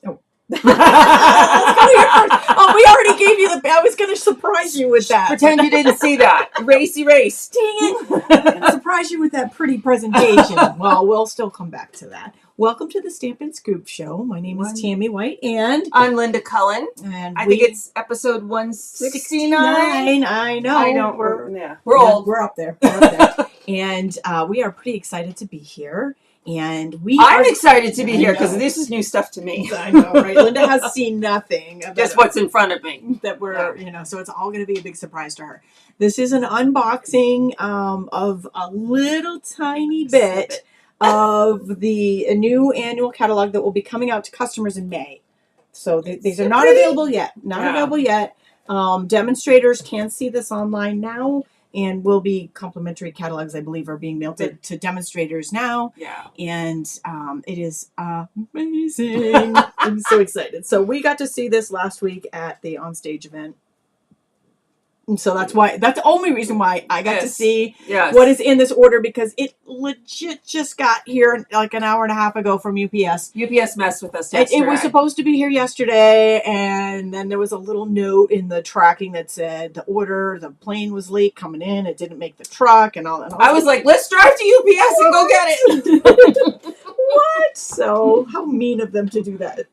Oh. Let's go here first. Oh, we already gave you I was going to surprise you with that. Pretend you didn't see that. Erase. Dang it. I'm going to surprise you with that pretty presentation. Well, we'll still come back to that. Welcome to the Stampin' Scoop Show. My name is Tammy White, and I'm Linda Cullen. And I think it's episode 169. I know. We're old. We're up there. And we are pretty excited to be here. And I'm excited to be here because this is new stuff to me. I know, right? Linda has seen nothing. Just what's in front of me. That so it's all going to be a big surprise to her. This is an unboxing of a little tiny bit of the new annual catalog that will be coming out to customers in May. So these are not available yet. Available yet. Demonstrators can see this online now. And will be complimentary catalogs, I believe, are being mailed to demonstrators now. Yeah. And it is amazing. I'm so excited. So we got to see this last week at the Onstage event. And so that's the only reason why I got to see what is in this order, because it legit just got here like an hour and a half ago from UPS. UPS messed with us yesterday. It was supposed to be here yesterday, and then there was a little note in the tracking that said the plane was late coming in. It didn't make the truck and all that. I was like, let's drive to UPS and go get it. What? So how mean of them to do that.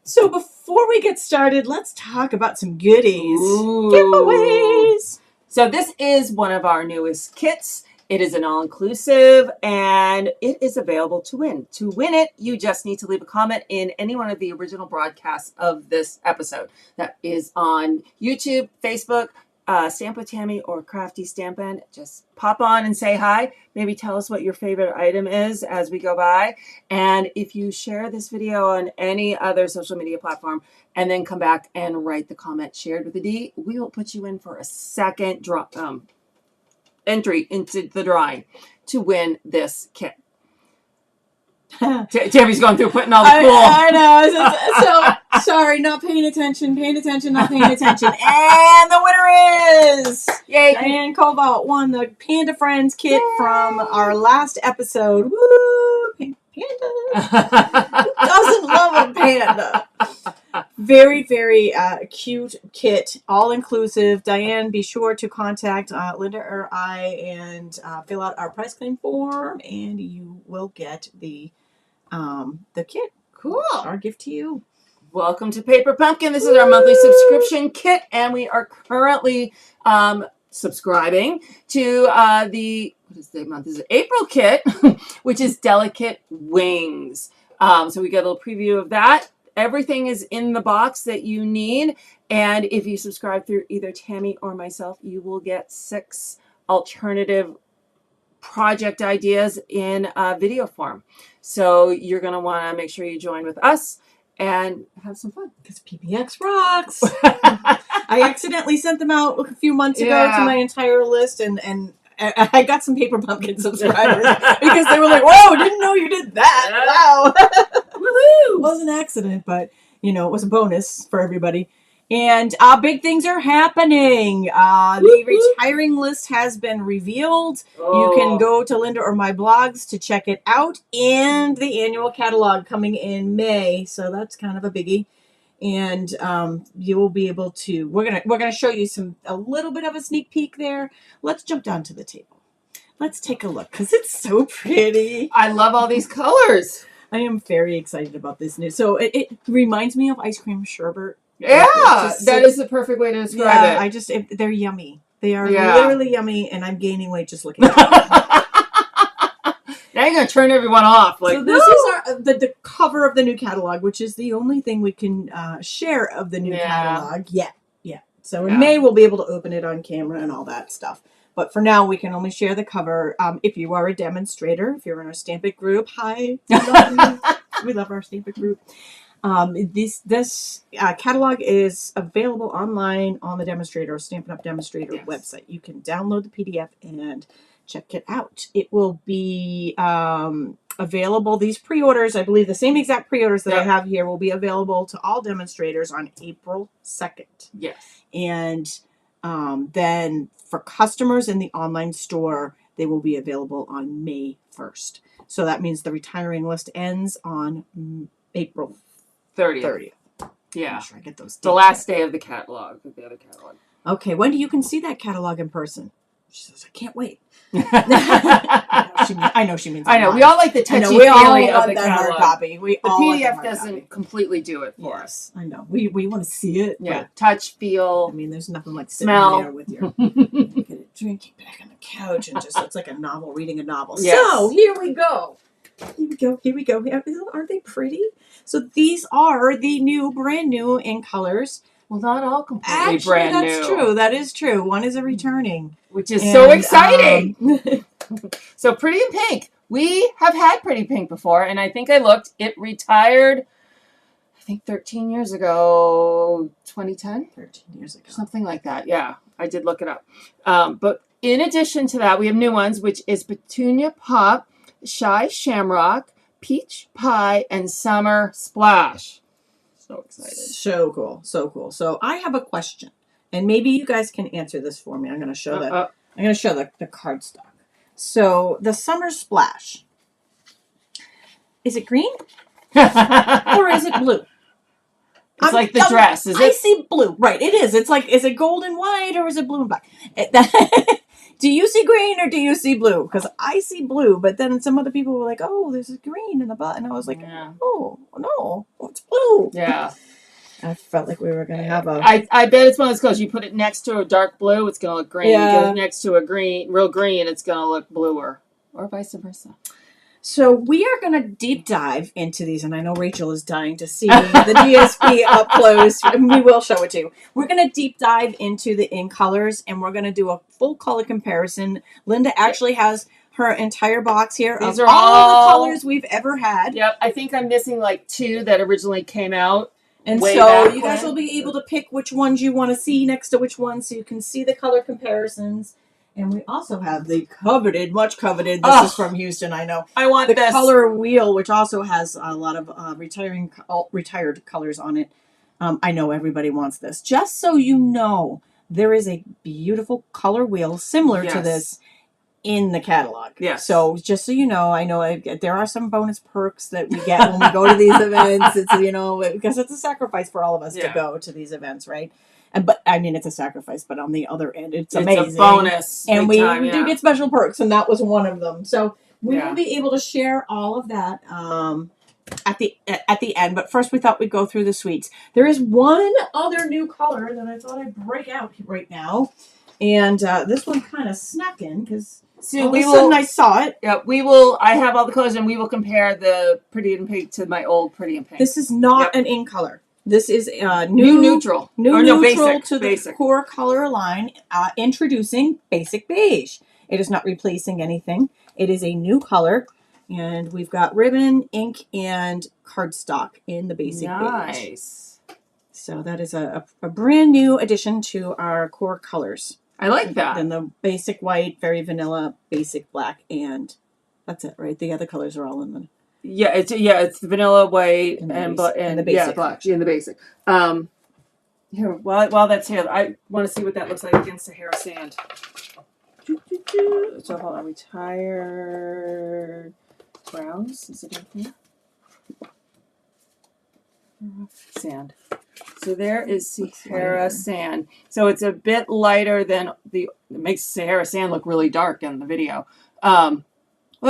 So before we get started, let's talk about some goodies. Ooh. Giveaways. So this is one of our newest kits. It is an all-inclusive, and it is available to win. To win it, you just need to leave a comment in any one of the original broadcasts of this episode. That is on YouTube, Facebook, Stamp with Tammy, or Crafty Stampin'. Just pop on and say hi. Maybe tell us what your favorite item is as we go by. And if you share this video on any other social media platform and then come back and write the comment shared with a D, we will put you in for a second entry into the drawing to win this kit. Tammy's going through putting all the cool. I know. So sorry, not paying attention, not paying attention. And the winner is Diane Cobalt won the Panda Friends kit from our last episode. Woo! Panda. Who doesn't love a panda? Very, very cute kit, all inclusive. Diane, be sure to contact Linda or I and fill out our price claim form, and you will get the kit. Cool. Our gift to you. Welcome to Paper Pumpkin. This is our monthly subscription kit, and we are currently subscribing to what is the month? This is April kit, which is Delicate Wings. So we get a little preview of that. Everything is in the box that you need, and if you subscribe through either Tammy or myself, you will get 6 alternative project ideas in video form. So you're going to want to make sure you join with us and have some fun. Because PPX rocks. I accidentally sent them out a few months ago to my entire list, and I got some Paper Pumpkin subscribers because they were like, whoa, didn't know you did that. Wow. Woohoo! It was an accident, but, it was a bonus for everybody. And big things are happening. The retiring list has been revealed. You can go to Linda or my blogs to check it out. And the annual catalog coming in May. So that's kind of a biggie. And you will be able to, we're gonna show you a little bit of a sneak peek there. Let's jump down to the table. Let's take a look, because it's so pretty. I love all these colors. I am very excited about this new. So it reminds me of ice cream sherbet. Yeah, that is the perfect way to describe it. They're yummy. They are literally yummy, and I'm gaining weight just looking at them. Now you're going to turn everyone off. So this is the cover of the new catalog, which is the only thing we can share of the new catalog yet. Yeah. So in May, we'll be able to open it on camera and all that stuff. But for now, we can only share the cover. If you are a demonstrator, if you're in our Stampin' group, hi. We love our Stampin' group. This catalog is available online on the Demonstrator, Stampin' Up! Demonstrator website. You can download the PDF and check it out. It will be available. These pre-orders, I believe the same exact pre-orders that I have here will be available to all demonstrators on April 2nd. Yes. And then for customers in the online store, they will be available on May 1st. So that means the retiring list ends on April 30th. 30th. Yeah. I'm sure I get those The last day of the catalog, of the other catalog. Okay, Wendy, you can see that catalog in person. She says, I can't wait. I know she means. I know. We all like the touchy-feely of the that catalog. hard copy. The PDF doesn't completely do it for us. I know. We want to see it. Yeah. Touch, feel. I mean, there's nothing like sitting smell. there with your get a drink back on the couch and just it's like a novel, reading a novel. Yes. So here we go. Here we go. Aren't they pretty? So these are the new, brand new in colors. Well, not all completely brand new. That's true. That is true. One is a returning. Which is so exciting. So Pretty in Pink. We have had Pretty Pink before, and I think I looked. It retired, I think 13 years ago, 2010? 13 years ago. Something like that. Yeah, I did look it up. But in addition to that, we have new ones, which is Petunia Pop, Shy Shamrock, Peach Pie, and Summer Splash. So excited. So cool. So cool. So I have a question, and maybe you guys can answer this for me. I'm going to show the cardstock. So the Summer Splash. Is it green or is it blue? It's like the dress, is it? I see blue. Right, it is. It's like, is it gold and white or is it blue and black? Do you see green or do you see blue? Because I see blue, but then some other people were like, oh, there's a green in the butt. And I was like, oh, no, it's blue. Yeah. I felt like we were going to have a... I bet it's one of those colors. You put it next to a dark blue, it's going to look green. Yeah. You go next to a real green, it's going to look bluer. Or vice versa. So we are going to deep dive into these, and I know Rachel is dying to see the DSP up close, and we will show it to you. We're going to deep dive into the in colors, and we're going to do a full color comparison. Linda actually has her entire box here These of are all the colors we've ever had. Yep, I think I'm missing like 2 that originally came out. And so you guys will be able to pick which ones you want to see next to which ones, so you can see the color comparisons. And we also have the coveted, much coveted. This is from Houston, I know. I want the this. color wheel, which also has a lot of retired colors on it. I know everybody wants this. Just so you know, there is a beautiful color wheel similar to this in the catalog. Yes. So just so you know, I know there are some bonus perks that we get when we go to these events. It's, you know, because it's a sacrifice for all of us to go to these events, right? But I mean, it's a sacrifice, but on the other end, it's amazing. It's a bonus. And we do get special perks, and that was one of them. So we will be able to share all of that at the end. But first, we thought we'd go through the sweets. There is one other new color that I thought I'd break out right now. And this one kind of snuck in because all of a sudden I saw it. Yeah, we will. I have all the colors, and we will compare the Pretty in Pink to my old Pretty in Pink. This is not an in color. This is new neutral basic, to the basic core color line. Introducing Basic Beige. It is not replacing anything. It is a new color, and we've got ribbon, ink, and cardstock in the Basic Beige. Nice. So that is a brand new addition to our core colors. I like that. And the basic white, very vanilla, basic black, and that's it, right? The other colors are all in the... Yeah, it's the vanilla white and the basic. Black. In the basic. Here, while that's here, I want to see what that looks like against Sahara Sand. So hold on, retired browns. Is it in here? Sand. So there is Sahara Sand. So it's a bit lighter than it makes Sahara Sand look really dark in the video. Well,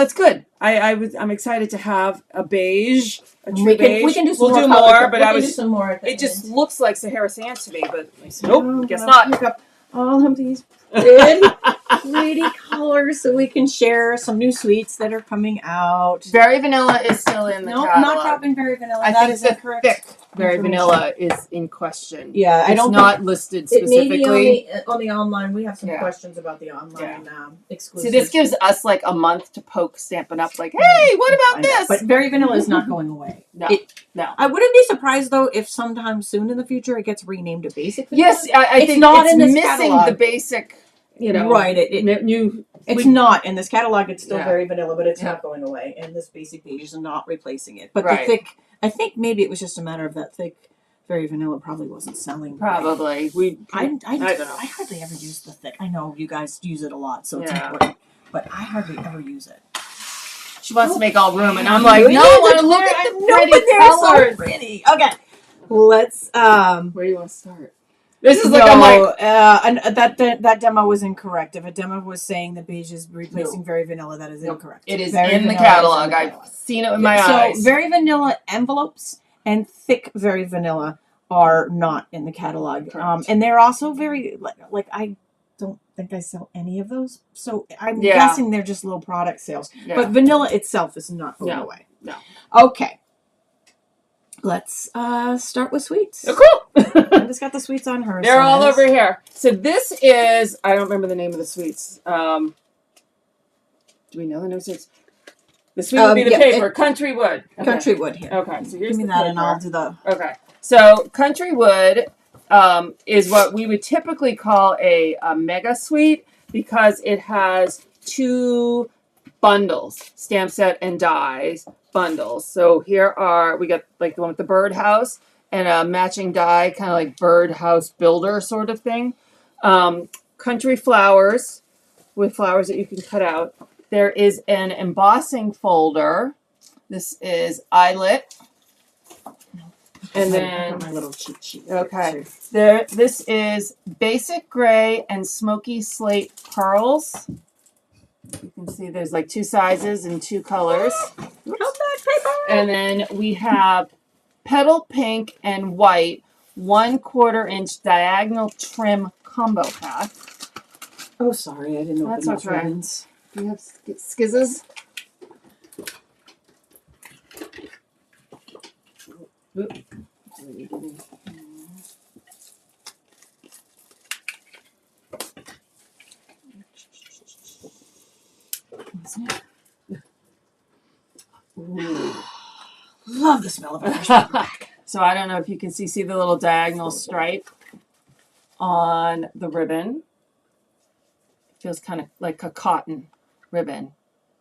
that's good. I'm excited to have a beige, a true beige. We can do some we'll more. But it just looks like Sahara Sand to me. But nope, guess not. Pick up all of these pretty colors so we can share some new sweets that are coming out. Very Vanilla is still in the catalog. Not dropping Very Vanilla. That is incorrect. Thick Very Vanilla is in question. Yeah, it's not listed specifically. It may be on the online. We have some questions about the online exclusive. See, this gives us like a month to poke Stampin' Up. Like, hey, what about this? But Very Vanilla is not going away. No. I wouldn't be surprised though if sometime soon in the future it gets renamed to Basic Vanilla. Yes, I think it's in this missing catalog. The basic. Right. It's not in this catalog. It's still Very Vanilla, but it's not going away. And this Basic Beige is not replacing it. But the thick, I think maybe it was just a matter of that thick Very Vanilla probably wasn't selling. Probably. I don't know. I hardly ever use the thick. I know you guys use it a lot, so it's important. but I hardly ever use it. She wants to make all room, and I'm like, no, I want to look at the pretty colors. So pretty. Okay, let's. Where do you want to start? This is like, I'm like, and that demo was incorrect. If a demo was saying that beige is replacing Very Vanilla, that is incorrect. it is Very in the Vanilla catalog. is in the I've catalog. seen it with my eyes. So Very Vanilla envelopes and thick Very Vanilla are not in the catalog. And they're also very like I don't think I sell any of those. So I'm guessing they're just little product sales. Yeah. But vanilla itself is not going away. No. Okay. Let's start with sweets. Oh, cool. I just got the sweets on her. They're all over here. So this is, I don't remember the name of the sweets. Do we know the name of sweets? The sweet would be the paper. Country Wood. Okay. Country Wood here. Okay, so here's Give me the that paper. and I'll do the... Okay, so Country Wood is what we would typically call a mega suite because it has 2 bundles, stamp set and dies bundles. So here are, we got like the one with the birdhouse and a matching die, kind of like birdhouse builder sort of thing. Country Flowers with flowers that you can cut out. There is an embossing folder. This is eyelet. And then my little cheat sheet. Okay. This is Basic Gray and Smoky Slate Pearls. You can see there's like 2 sizes and 2 colors. And then we have Petal Pink and White 1/4 inch diagonal trim combo pack. Oh, sorry, I didn't open That's those okay. ribbons. Do you have skizzes? Oop. Love the smell of it. So I don't know if you can see the little diagonal stripe on the ribbon. It feels kind of like a cotton ribbon.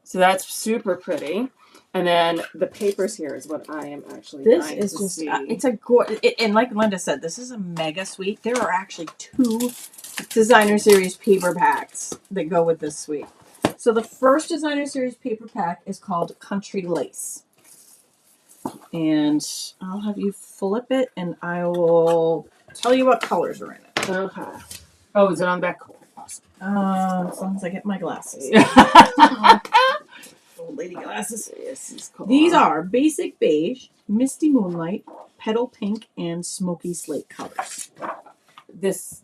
So that's super pretty. And then the papers here is what I am actually This dying is to just, see. it's a gorgeous, and like Linda said, this is a mega suite. There are actually 2 designer series paper packs that go with this suite. So the first designer series paper pack is called Country Lace. And I'll have you flip it and I will tell you what colors are in it. Okay. Oh, is it on the back? Awesome. As long as I get my glasses. Old lady glasses. Yes, cool. These are Basic Beige, Misty Moonlight, Petal Pink, and Smoky Slate colors. This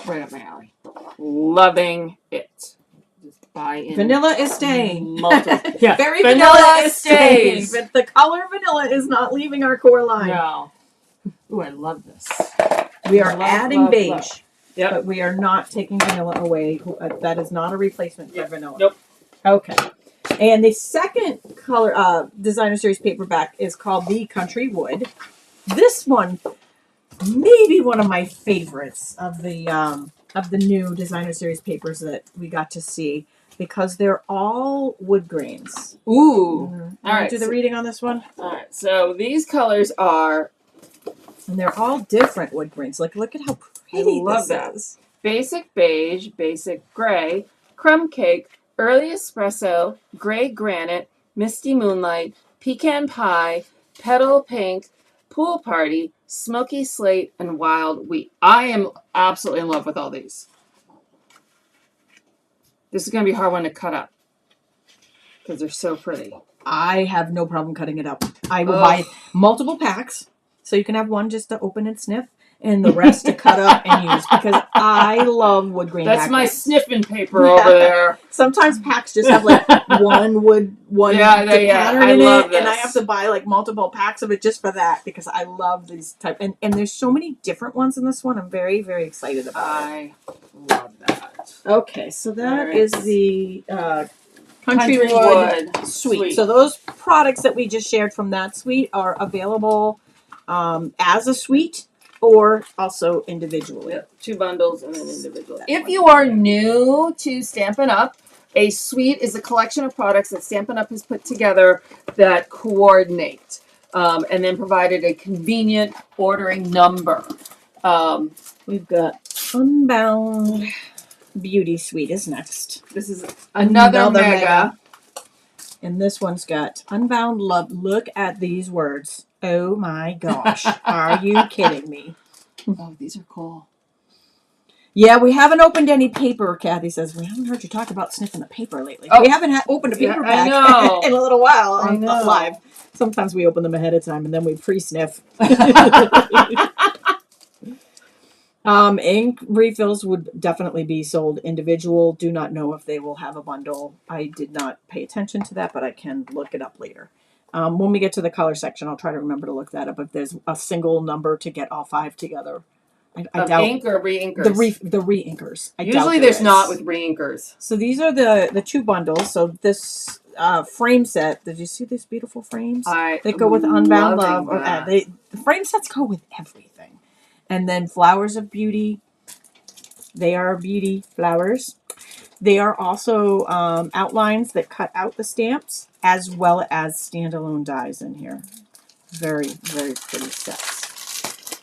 right up my alley. Loving it. Just buy in. Vanilla is staying. Yeah. Very Vanilla is staying. stays. But the color vanilla is not leaving our core line. No. Ooh, I love this. We are adding beige. Love. Yep. But we are not taking vanilla away. That is not a replacement for vanilla. Nope. Okay. And the second color designer series paperback is called The Country Wood. This one may be one of my favorites of the new designer series papers that we got to see because they're all wood grains. Ooh. All right. Do the reading on this one. All right. So these colors are. And they're all different wood grains. Like, look at how pretty love this is. Basic Beige, Basic Gray, Crumb Cake, Early Espresso, Gray Granite, Misty Moonlight, Pecan Pie, Petal Pink, Pool Party, Smoky Slate, and Wild Wheat. I am absolutely in love with all these. This is going to be a hard one to cut up because they're so pretty. I have no problem cutting it up. I will buy multiple packs. So you can have one just to open and sniff, and the rest to cut up and use because I love wood grain. That's my backgrounds. sniffing paper over there. Sometimes packs just have like one pattern in love it, this. and I have to buy like multiple packs of it just for that because I love these type. And there's so many different ones in this one. I'm very, very excited about it. I love that. Okay, so that Right. is the Country Country Wood Wood suite. So those products that we just shared from that suite are available as a suite or also individually. Yep, 2 bundles and then individual. If you are new to Stampin' Up, a suite is a collection of products that Stampin' Up has put together that coordinate and then provided a convenient ordering number. We've got Unbound, Beauty Suite is next. This is another mega. And this one's got Unbound Love. Look at these words. Oh my gosh. Are you kidding me? Oh, these are cool. Yeah, we haven't opened any paper. Kathy says, we haven't heard you talk about sniffing the paper lately. Oh, we haven't opened a paper pack in a little while on live. Sometimes we open them ahead of time and then we pre-sniff. Ink refills would definitely be sold individual. Do not know if they will have a bundle. I did not pay attention to that, but I can look it up later. When we get to the color section, I'll try to remember to look that up if there's a single number to get all 5 together. I doubt ink or re-inkers? The re-inkers. Usually there's not with re-inkers. So these are the 2 bundles. So this frame set, did you see these beautiful frames? They go with Unbound Love. The frame sets go with everything. And then Flowers of Beauty. They are beauty flowers. They are also outlines that cut out the stamps, as well as standalone dies in here. Very, very pretty sets.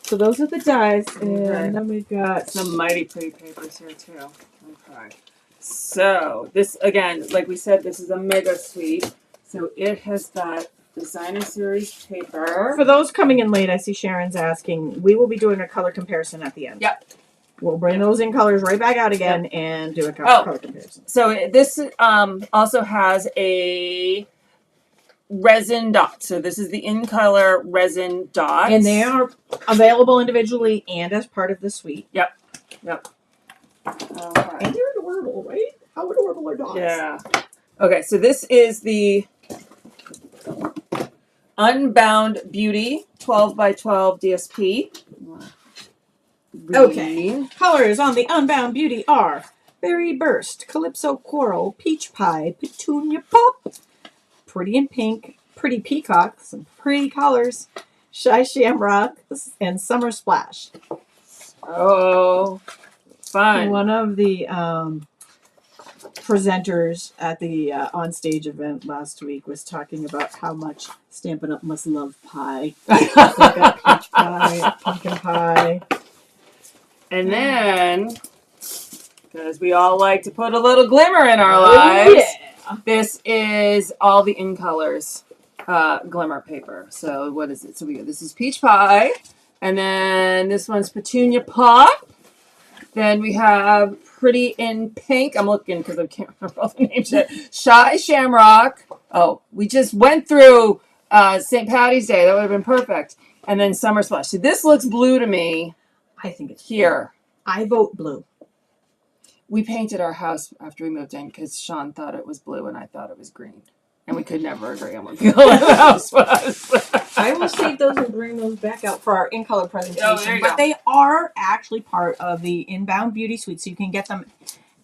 So those are the dies. And then we've got some mighty pretty papers here too. Okay. So this, again, like we said, this is a mega suite. So it has got designer series paper. For those coming in late, I see Sharon's asking, we will be doing a color comparison at the end. Yep. We'll bring those in colors right back out again and do a color comparison. So this also has a resin dot. So this is the in color resin dots. And they are available individually and as part of the suite. Yep. Okay. And they're adorable, right? How adorable are dots? Yeah. Okay, so this is the Unbound Beauty 12 by 12 DSP. Okay. Colors on the Unbound Beauty are Berry Burst, Calypso Coral, Peach Pie, Petunia Pop, Pretty in Pink, Pretty Peacock, some pretty colors, Shy Shamrock, and Summer Splash. Oh, fun. One of the presenters at the onstage event last week was talking about how much Stampin' Up! Must love pie. They got peach pie, pumpkin pie. And then, because we all like to put a little glimmer in our lives, this is all the in colors glimmer paper. So what is it? So this is Peach Pie, and then this one's Petunia Pop. Then we have Pretty in Pink. I'm looking because I can't remember all the names yet. Shy Shamrock. Oh, we just went through St. Patty's Day. That would have been perfect. And then Summer Splash. So this looks blue to me. I think it's here. Blue. I vote blue. We painted our house after we moved in because Sean thought it was blue and I thought it was green. And we could never agree on what the color the house was. I will save those and bring those back out for our in-color presentation. Oh, there you go. They are actually part of the Inbound Beauty Suite, so you can get them.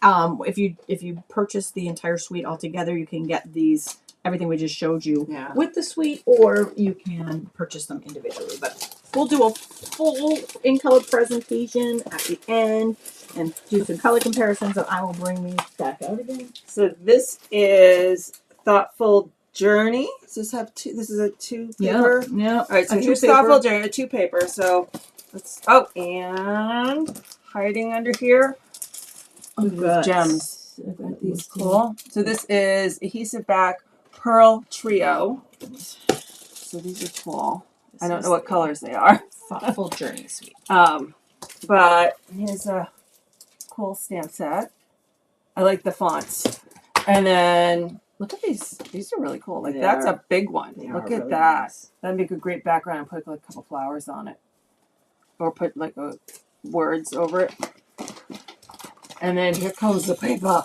If you purchase the entire suite altogether, you can get these, everything we just showed you with the suite, or you can purchase them individually. But we'll do a full in-color presentation at the end and do some color comparisons, and I will bring these back out again. So this is Thoughtful Journey. Does this have two? This is a 2 paper. Yeah. All right. So here's Thoughtful Journey, a 2 paper. So let's. Oh, and hiding under here. Oh, gems. These cool. So this is adhesive back Pearl Trio. So these are cool. I don't know what colors they are. Thoughtful Journey Suite. But here's a cool stamp set. I like the fonts. And then look at these. These are really cool. Like that's a big one. Look at that. Nice. That'd make a great background and put like a couple flowers on it. Or put like words over it. And then here comes the paper.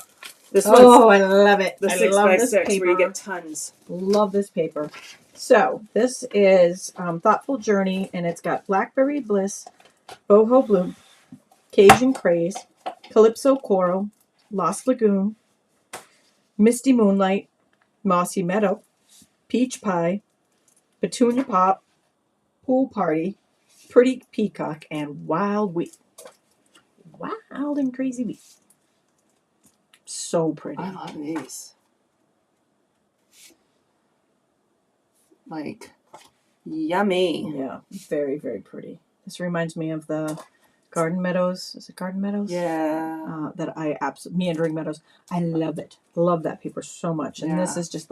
This one's I love it. The 6x6 paper. Where you get tons. Love this paper. So this is Thoughtful Journey, and it's got Blackberry Bliss, Boho Bloom, Cajun Craze, Calypso Coral, Lost Lagoon, Misty Moonlight, Mossy Meadow, Peach Pie, Petunia Pop, Pool Party, Pretty Peacock, and Wild Wheat. Wild and Crazy Wheat. So pretty. I love these. Like, yummy. Yeah, very, very pretty. This reminds me of the Garden Meadows. Is it Garden Meadows? Yeah. That I absolutely Meandering Meadows. I love it. Love that paper so much. And this Yeah. is just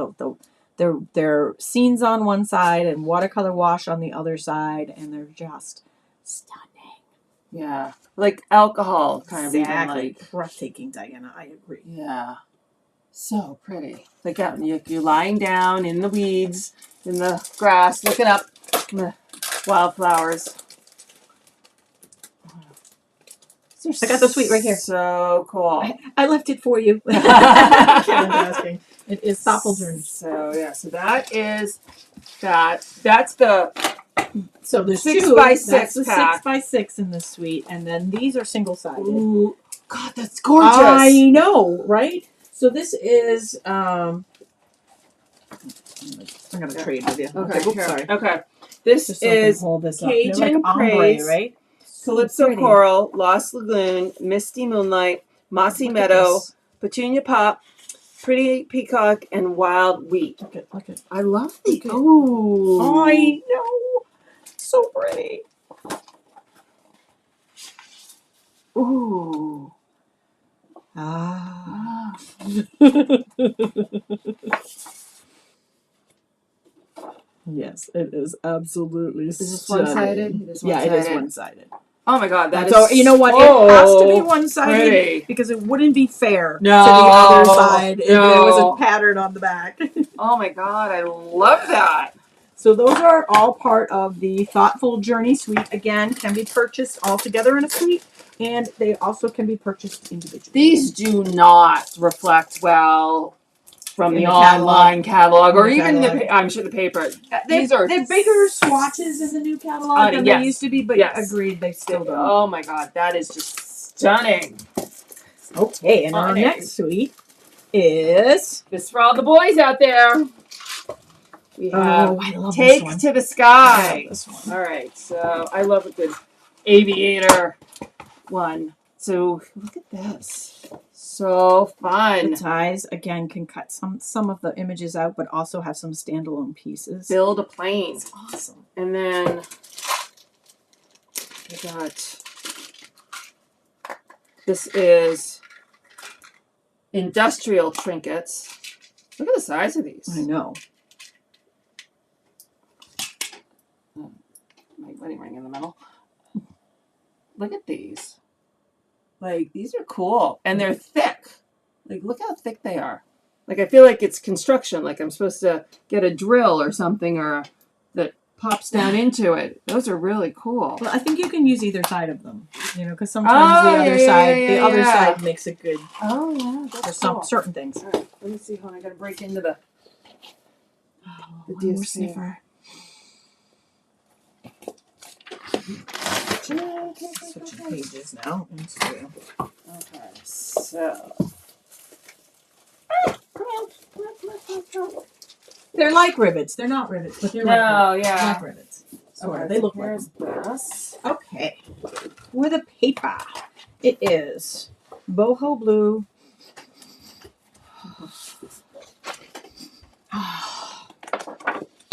they're scenes on one side and watercolor wash on the other side, and they're just stunning. Yeah. Like alcohol kind of even Exactly. like. Breathtaking, Diana. I agree. Yeah. So pretty. Like you're lying down in the weeds, in the grass, looking up the wildflowers. I got the suite right here. So cool. I left it for you. Kevin's asking. It is Thoughtful Journey. So yeah, so that is that. That's the So there's 6 two. by That's 6 the pack. 6x6 in this suite, and then these are single sided. Ooh, God, that's gorgeous. I know, right? So this is I'm gonna trade with you. Okay, Oops, here. sorry. Okay, this Just so I can is hold this up. Cajun They're like ombre, Praise, right? Calypso pretty. Coral, Lost Lagoon, Misty Moonlight, Mossy Look at Meadow, this. Petunia Pop, Pretty Peacock, and Wild Wheat. Look at. I love these. Okay. Oh, I know. So pretty. Ooh. Ah. Yes, it is absolutely Is this stunning. one-sided? It is Yeah, it is one-sided. one-sided. Oh my God, that is So you know what? so It has to be one-sided pretty. because it wouldn't be fair No, to the other side if there was no. a pattern on the back. Oh my God, I love that. So those are all part of the Thoughtful Journey suite. Again, can be purchased all together in a suite, and they also can be purchased individually. These do not reflect well from In the the catalog. online catalog, or In the even catalog. I'm sure the paper. These are they're bigger swatches in the new catalog than yes. they used to be, but Yes. agreed, they still don't. Oh my God, that is just stunning. Okay, and our next suite is This is for all the boys out there. We have I love Take this one. to the I Sky. love this one. All right, so I love a good aviator one. So look at this. So fun. The ties again can cut some of the images out, but also have some standalone pieces. Build a plane. It's awesome. And then we got, this is industrial trinkets. Look at the size of these. I know. My wedding ring in the middle. Look at these. Like, these are cool. And they're thick. Like, look how thick they are. Like, I feel like it's construction. Like, I'm supposed to get a drill or something or that pops down into it. Those are really cool. Well, I think you can use either side of them, you know, because sometimes the other side makes it good Oh, yeah. for That's some cool. certain things. All right. Let me see. Hold on. I got to break into the One DSP. more sniffer. Switching pages now. Okay, so. They're like rivets. They're not rivets, but they're like rivets. Sort of. They look like them. this. Okay. For the paper, it is boho blue.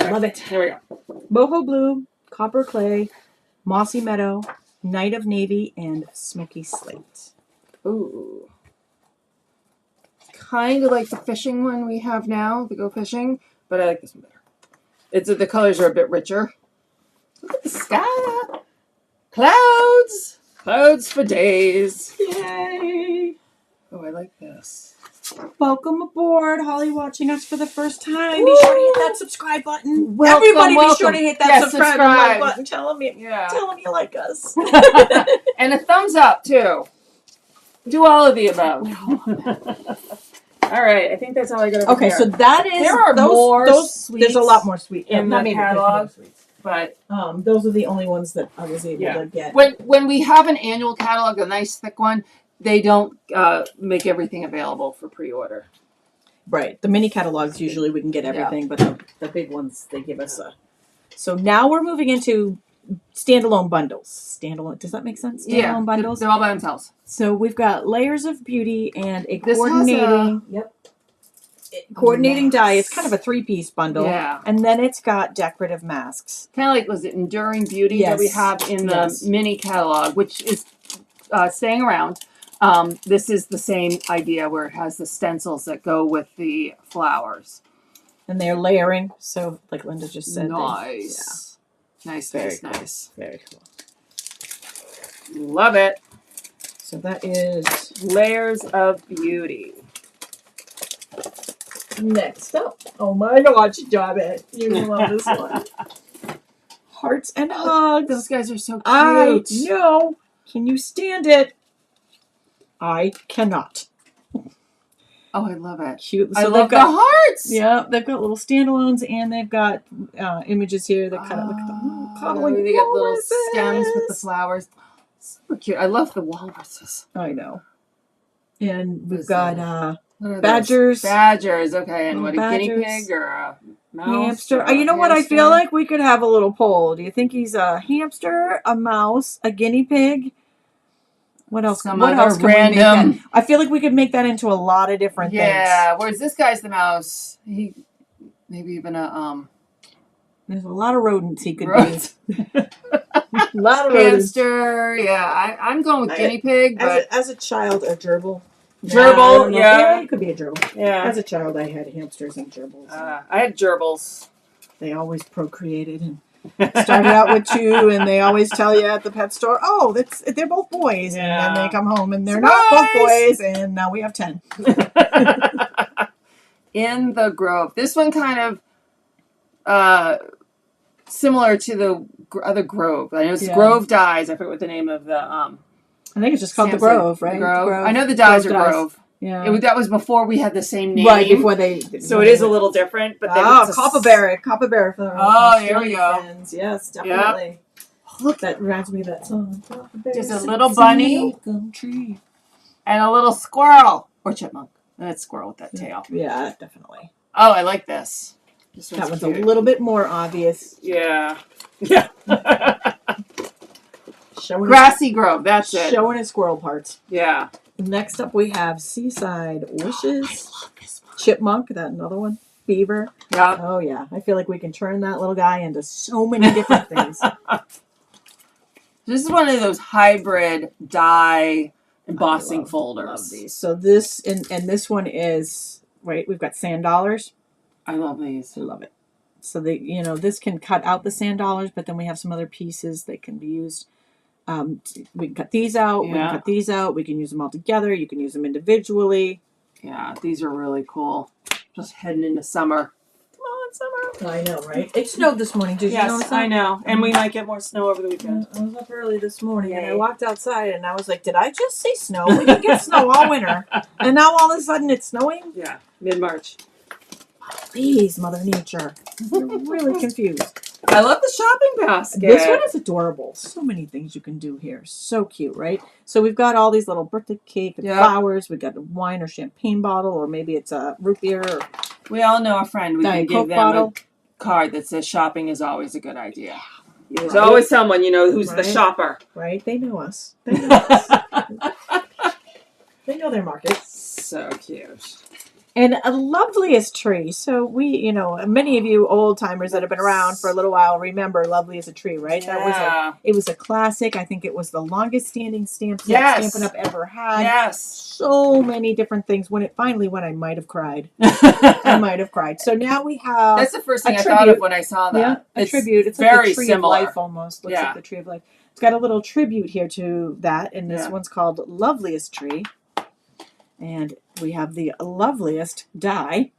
Love it. Here we go. Boho blue, copper clay, mossy meadow, night of navy, and smoky slate. Ooh. Kind of like the fishing one we have now, the Go Fishing, but I like this one better. The colors are a bit richer. Look at the sky. Clouds. Clouds for days. Yay! Oh, I like this. Welcome aboard, Holly, watching us for the first time. Be sure to hit that subscribe button. Welcome, Everybody be welcome. sure to hit that Yes, subscribe and like subscribe. button. Tell them you like us. And a thumbs up, too. Do all of the above. All right, I think that's all I got over Okay, here. so that is There are more those. There's a sweets lot more sweet in not the maybe, there's catalog. more sweets. But Those are the only ones that I was able Yeah. to get. when we have an annual catalog, a nice thick one, they don't make everything available for pre-order. Right. The mini catalogs, usually we can get everything, but the big ones, they give us a... So now we're moving into standalone bundles. Standalone, does that make sense? Standalone bundles? They're all by themselves. So we've got Layers of Beauty and a This has coordinating... Coordinating die. It's kind of a 3-piece bundle. Yeah. And then it's got decorative masks. Kind of like, was it Enduring Beauty that we Yes. have in the Yes. mini catalog, which is staying around. This is the same idea where it has the stencils that go with the flowers. And they're layering. So, like Linda just said. Nice. Nice, nice, Cool. nice. Very cool. Love it. So that is Layers of Beauty. next up. Oh my gosh, Jabbit. You love this one. Hearts and hugs. Those guys are so cute. I know. Can you stand it? I cannot. Oh, I love it. Cute. So I they've love got, the hearts. Yeah, they've got little standalones and they've got images here that kind of look at them. Cuddling They got little walruses. stems with the flowers. Super cute. I love the walruses. I know. And we've What's got What are badgers. those? Badgers. Okay, and Little what, a guinea badgers. pig or a mouse? Hamster. Or You know a what? I hamster? feel like we could have a little poll. Do you think he's a hamster, a mouse, a guinea pig? What else? Some What other else can we make random- that? I feel like we could make that into a lot of different things. Yeah. Whereas this guy's the mouse. He maybe even a There's a lot of rodents he could rodent. be. A lot of rodents. Hamster. Yeah, I'm going with guinea pig, but As a child, a gerbil. Gerbil, I don't know. yeah. It could be a gerbil. yeah. As a child, I had hamsters and gerbils. I had gerbils. They always procreated and started out with 2, and they always tell you at the pet store, oh, they're both boys. And then Yeah. they come home and they're not both boys, and now we have 10. In the Grove. This one kind of similar to the other Grove. I know it's Yeah. Grove Dyes. I forget what the name of the I think it's just called the Samson- Grove, right? The Grove. The Grove. I know the dyes are Grove dyes. Grove. Yeah. That was before we had the same name. Right, before they... So it is a little different, but then it's a Copperberry for our Oh, here we Australian go. friends. Yes, definitely. Look, that reminds me of that song. Just a little bunny. Tree. and a little squirrel or chipmunk. That's squirrel with that tail. Yeah, definitely. Oh, I like this. This That one's cute. a little bit more obvious. Yeah. Yeah. Showing Grassy Grove. That's it. Showing his squirrel parts. Yeah. Next up, we have Seaside Wishes. I love this one. Chipmunk, that another one. Beaver. Yeah. Oh, yeah. I feel like we can turn that little guy into so many different things. This is one of those hybrid dye embossing Love folders. these. So this, and this one is, right, we've got sand dollars. I love these. I love it. So this can cut out the sand dollars, but then we have some other pieces that can be used. We can cut these out. We Yeah. can cut these out. We can use them all together. You can use them individually. Yeah, these are really cool. Just heading into summer. Come on, summer. I know, right? It snowed this morning. Did you notice Yes, that? I know. And we might get more snow over the weekend. I was up early this morning and I Yay. walked outside and I was like, did I just see snow? We didn't get snow all winter. And now all of a sudden it's snowing? Yeah, mid-March. Please, Mother Nature. You're really confused. I love the shopping basket. This one is adorable. So many things you can do here. So cute, right? So we've got all these little birthday cake and Yep. flowers. We've got a wine or champagne bottle, or maybe it's a root beer. Or We all know a friend. We can Diet give Coke them bottle. a card that says shopping is always a good idea. There's Right. always someone, who's the Right. shopper. Right? They know us. They know us. They know their market. So cute. And a loveliest tree. So we, many of you old timers that have been around for a little while remember Lovely as a Tree, right? Yeah. It was a classic. I think it was the longest standing stamp set Yes. Stampin' Up ever had. Yes. So many different things. When it finally went, I might have cried. I might have cried. So now we have That's the first thing a I thought tribute. of when I saw that. a tribute. It's very like the tree similar. of life almost. Looks Yeah. like the tree of life. It's got a little tribute here to that, and this Yeah. one's called Loveliest Tree. And we have the loveliest die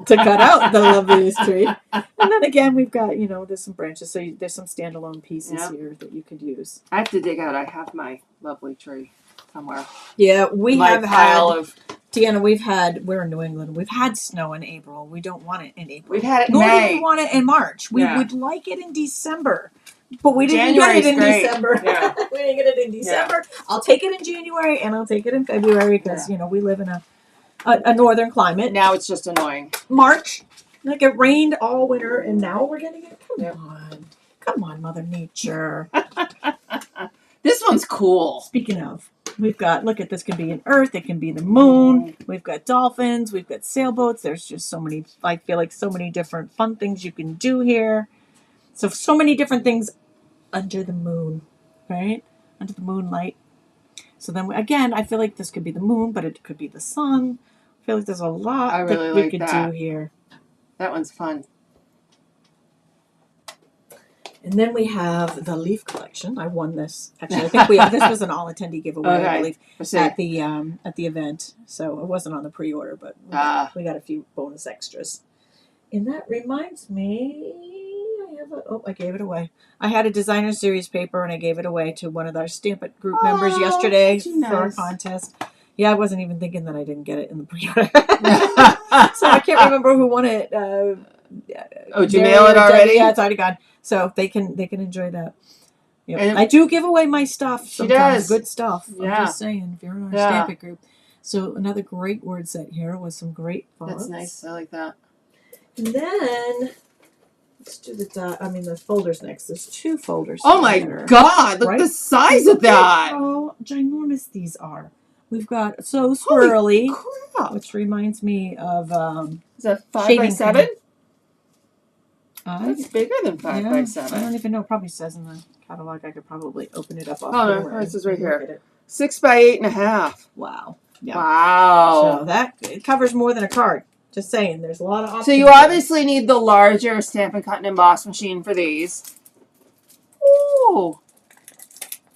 to cut out the loveliest tree. And then again, we've got, there's some branches. So there's some standalone pieces Yeah. here that you could use. I have to dig out. I have my lovely tree somewhere. Yeah, we My have pile had, of. Deanna, we're in New England. We've had snow in April. We don't want it in April. We've had it in Nor do May. we want it in March. We Yeah. would like it in December. But we didn't January's get it in great. December. Yeah. We didn't get it in December. I'll take it in January and I'll take it in February because, we live in a northern climate. Now it's just annoying. March, like it rained all winter and now we're getting it. Yep. Come on, Mother Nature. This one's cool. Speaking of, we've got, look at this, can be an earth, it can be the moon. We've got dolphins, we've got sailboats. There's just so many, I feel like so many different fun things you can do here. So many different things under the moon, right? Under the moonlight. So then again, I feel like this could be the moon, but it could be the sun. I feel like there's a lot I really that we like could that. do here. That one's fun. And then we have the leaf collection. I won this. Actually, I think this was an all attendee giveaway, Okay. I believe, Let's see. at the event. So it wasn't on the pre-order, but we got a few bonus extras. And that reminds me, I gave it away. I had a designer series paper and I gave it away to one of our Stampin group members yesterday for a contest. Yeah, I wasn't even thinking that I didn't get it in the pre-order. So I can't remember who won it. Oh, did you mail it already? Yeah, it's already gone. So they can enjoy that. Yep. And I do give away my stuff sometimes. Good stuff. Yeah. I'm just saying, if you're in our Stampin group. So another great word set here with some great fonts. That's nice. I like that. And then let's do the folders next. There's 2 folders. Oh my God! Look at the size of that. How ginormous these are. We've got so swirly, which reminds me of is that 5 by 7? It's bigger than 5 by 7. I don't even know. It probably says in the catalog. I could probably open it up. Oh no, this is right here. 6 by 8.5. Wow. Yeah. Wow. So it covers more than a card. Just saying, there's a lot of options. So you obviously need the larger Stampin' Cut and Emboss machine for these. Ooh,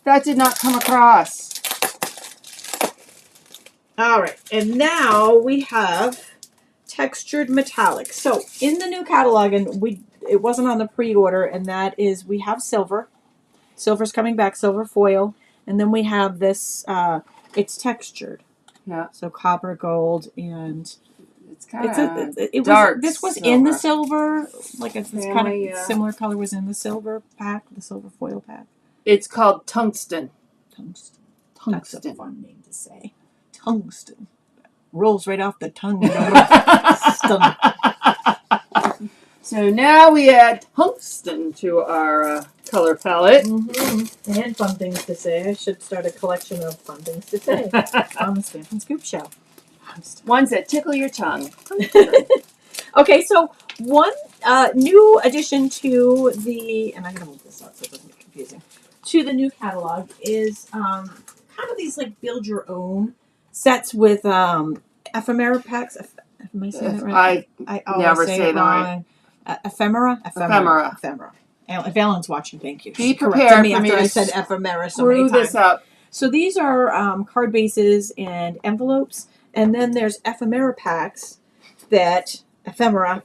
that did not come across. All right, and now we have textured metallic. So in the new catalog, and it wasn't on the pre-order, and that is we have silver. Silver's coming back, silver foil, and then we have this. It's textured. Yeah. So copper, gold, and it's kind of dark. This was in the silver, like this kind of similar color was in the silver pack, the silver foil pack. It's called tungsten. Tungsten. That's a fun name to say. Tungsten. Rolls right off the tongue. So now we add tungsten to our color palette. Mm-hmm. And fun things to say. I should start a collection of fun things to say on the Stampin' Scoop Show. Ones that tickle your tongue. Okay, so one new addition to the, and I'm going to move this up so it doesn't get confusing, to the new catalog is kind of these like build your own sets with ephemera packs. Am I saying that right? I never say that right. Ephemera. Valen's watching. Thank you. Be prepared me for me after to I said ephemera so screw many times. This up. So these are card bases and envelopes, and then there's ephemera packs ephemera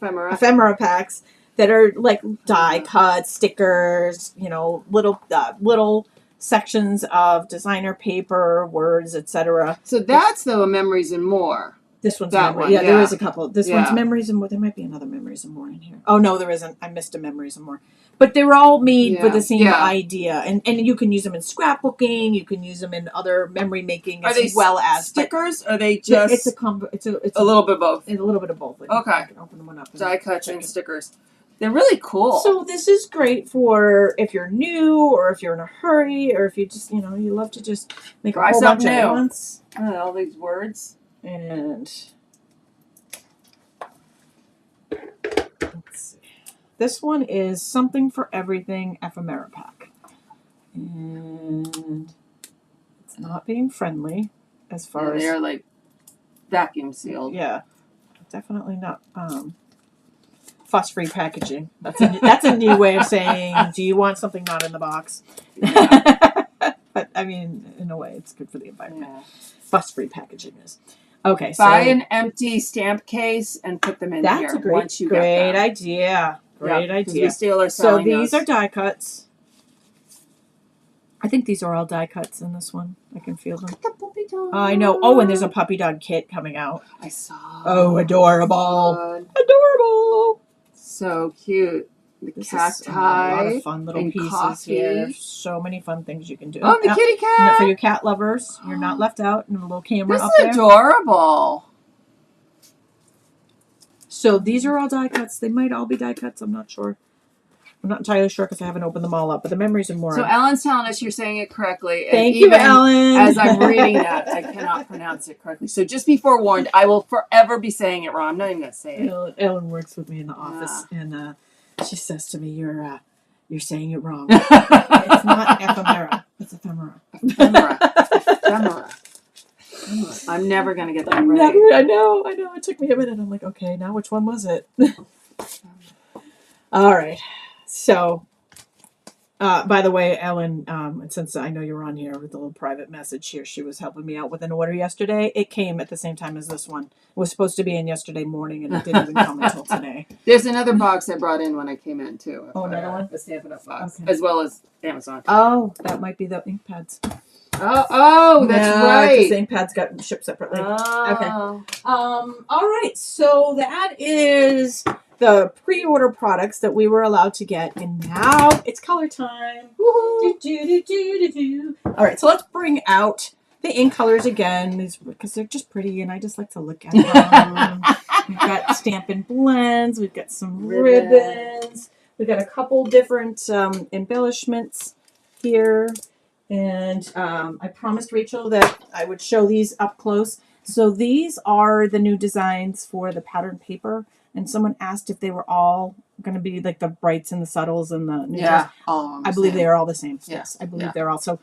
packs that are like die cuts, stickers, little sections of designer paper, words, etc. So that's the Memories and More. This one's Memories. Yeah, there is a couple. This one's Memories and More. There might be another Memories and More in here. Oh no, there isn't. I missed a Memories and More. But they were all made for the same idea, and you can use them in scrapbooking. You can use them in other memory making as well as stickers. Are they just? It's a little bit of both. A little bit of both. Okay. I can open one up. Die cuts and stickers. They're really cool. So this is great for if you're new, or if you're in a hurry, or if you just you love to just make a whole bunch at once. All these words and. Let's see. This one is Something for Everything ephemera pack. And it's not being friendly as far as... They're like vacuum sealed. Yeah. Definitely not fuss-free packaging. That's a new way of saying, do you want something not in the box? But, I mean, in a way, it's good for the environment. Yeah. Fuss-free packaging is. Okay, so... Buy an empty stamp case and put them in here. That's a great idea. Great idea. We still are selling these are die cuts. I think these are all die cuts in this one. I can feel them. The puppy dog. I know. Oh, and there's a puppy dog kit coming out. I saw. Oh, adorable. Adorable. So cute. The cacti. A lot of fun little pieces here. So many fun things you can do. Oh, the kitty cat. For your cat lovers, you're not left out. And a little camera up there. This is adorable. So these are all die cuts. They might all be die cuts. I'm not sure. I'm not entirely sure because I haven't opened them all up. But the Memories and More. So Ellen's telling us you're saying it correctly. Thank you, Ellen. As I'm reading that, I cannot pronounce it correctly. So just be forewarned, I will forever be saying it wrong. I'm not even going to say it. Ellen works with me in the office, and she says to me, You're saying it wrong. It's not ephemera. It's ephemera. Ephemera. I'm never going to get that right. I know. It took me a minute. I'm like, okay, now which one was it? All right. So, by the way, Ellen, since I know you're on here with a little private message here, she was helping me out with an order yesterday. It came at the same time as this one. It was supposed to be in yesterday morning, and it didn't even come until today. There's another box I brought in when I came in, too. Another one? A Stampin' Up! Box. Okay. As well as Amazon. Oh, that might be the ink pads. Oh, that's right. Because the ink pads got shipped separately. Okay. All right. So that is the pre-order products that we were allowed to get, and now it's color time. All right. So let's bring out the ink colors again, because they're just pretty, and I just like to look at them. We've got Stampin' blends. We've got some ribbons. We've got a couple different embellishments here. And I promised Rachel that I would show these up close. So these are the new designs for the pattern paper. And someone asked if they were all going to be like the brights and the subtles and the neutrals. All of them. I believe they are all the same. Yeah. Yes, I believe they're all. So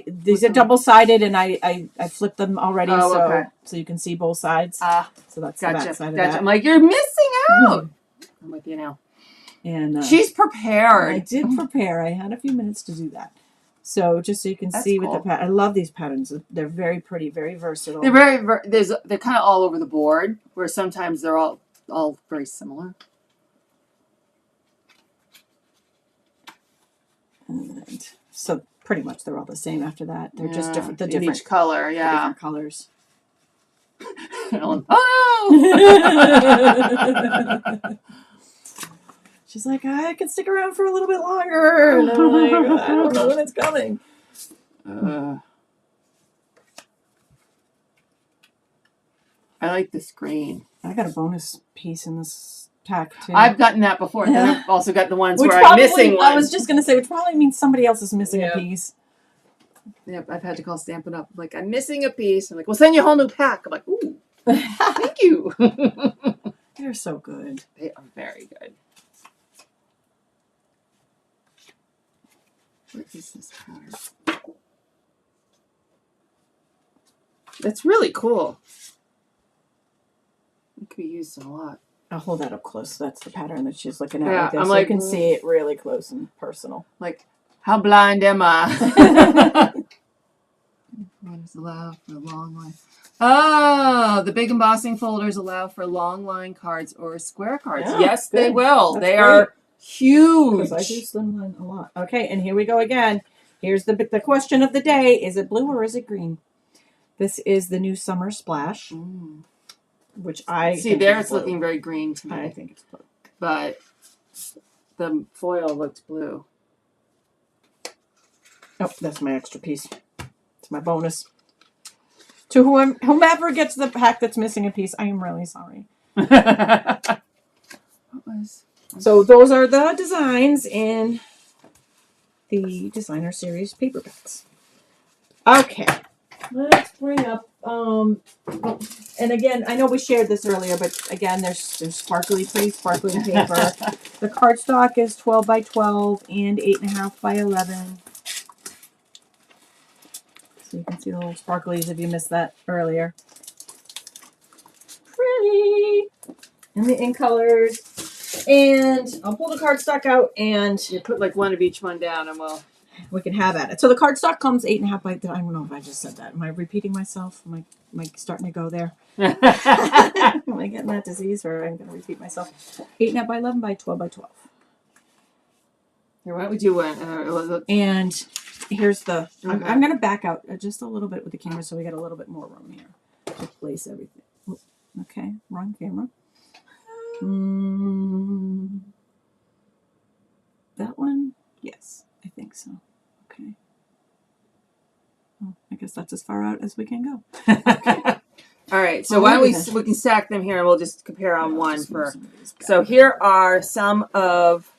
these are double-sided, and I flipped them already, so you can see both sides. So that's the back side of that. I'm like, you're missing out. I'm with you now. And she's prepared. I did prepare. I had a few minutes to do that. So just so you can see with the pattern, I love these patterns. They're very pretty, very versatile. They're they're kind of all over the board, where sometimes they're all very similar. And so pretty much they're all the same after that. They're just different. The different each color, different colors. Oh! She's like, I can stick around for a little bit longer. And I'm like, I don't know when it's coming. I like this green. I got a bonus piece in this pack, too. I've gotten that before. And then I've also got the ones where I'm missing one. I was just going to say, which probably means somebody else is missing a piece. Yep, I've had to call Stampin' Up! Like, I'm missing a piece. I'm like, we'll send you a whole new pack. I'm like, ooh, thank you. They're so good. They are very good. What is this pattern? That's really cool. It could be used a lot. I'll hold that up close. That's the pattern that she's looking at. Yeah, right there, I'm so like, you can see it really close and personal. Like, how blind am I? Folders allow for long line. Oh, the big embossing folders allow for long line cards or square cards. Yeah, yes, good. They will. That's they great. are huge. Because I do slimline a lot. Okay, and here we go again. Here's the question of the day. Is it blue or is it green? This is the new Summer Splash, which I see there. It's looking very green to me. I think it's blue, but the foil looks blue. Oh, that's my extra piece. It's my bonus. To whomever gets the pack that's missing a piece, I am really sorry. So those are the designs in the Designer Series paperbacks. Okay, let's bring up, and again, I know we shared this earlier, but again, there's pretty sparkly paper. The cardstock is 12 by 12 and 8.5 by 11. So you can see the little sparklies if you missed that earlier. Pretty! And the ink colors. And I'll pull the cardstock out and you put like one of each one down and we can have at it. So the cardstock comes 8.5 by, I don't know if I just said that. Am I repeating myself? Am I starting to go there? Am I getting that disease or I'm going to repeat myself? 8.5 by 11 by 12 by 12. Here, why don't we do one? And here's the, I'm going to back out just a little bit with the camera so we got a little bit more room here to place everything. Okay, wrong camera. That one? Yes, I think so. Okay. Well, I guess that's as far out as we can go. Okay. All right, so why don't we can stack them here and we'll just compare on one for. So here are some of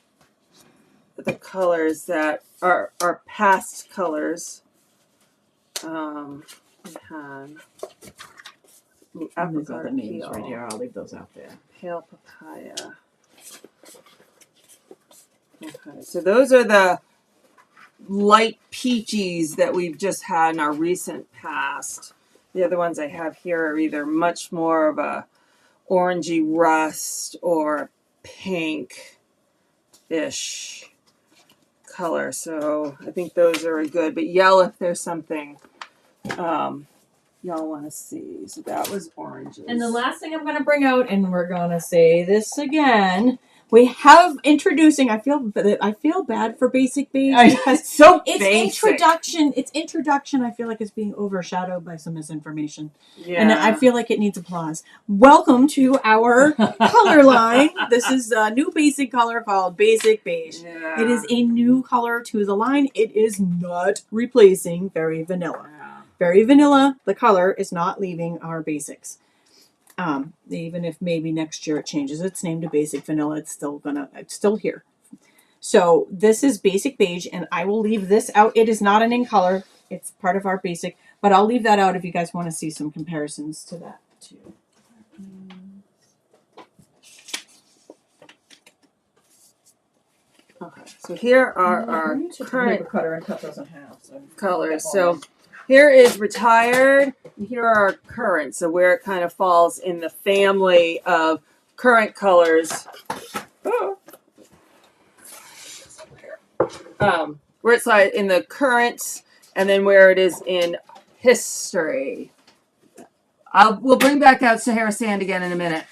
the colors that are past colors. Apricot the names right here. I'll leave those out there. Pale papaya. Okay, so those are the light peaches that we've just had in our recent past. The other ones I have here are either much more of a orangey rust or pink-ish color. So I think those are good. But yell if there's something y'all want to see. So that was oranges. And the last thing I'm going to bring out, and we're going to say this again, we have introducing. I feel bad for Basic Beige because so its basic. introduction. Its introduction, I feel like it's being overshadowed by some misinformation, Yeah. and I feel like it needs applause. Welcome to our color line. This is a new basic color called Basic Beige. Yeah. It is a new color to the line. It is not replacing Very Vanilla. Yeah. Very Vanilla. The color is not leaving our basics. Even if maybe next year it changes its name to Basic Vanilla, it's still here. So this is Basic Beige, and I will leave this out. It is not an in color. It's part of our basic, but I'll leave that out if you guys want to see some comparisons to that too. Okay, so here are our current paper cutter and cut those in half. colors. So here is retired, and here are our current. So where it kind of falls in the family of current colors. Where it's like in the current, and then where it is in history. We'll bring back out Sahara Sand again in a minute.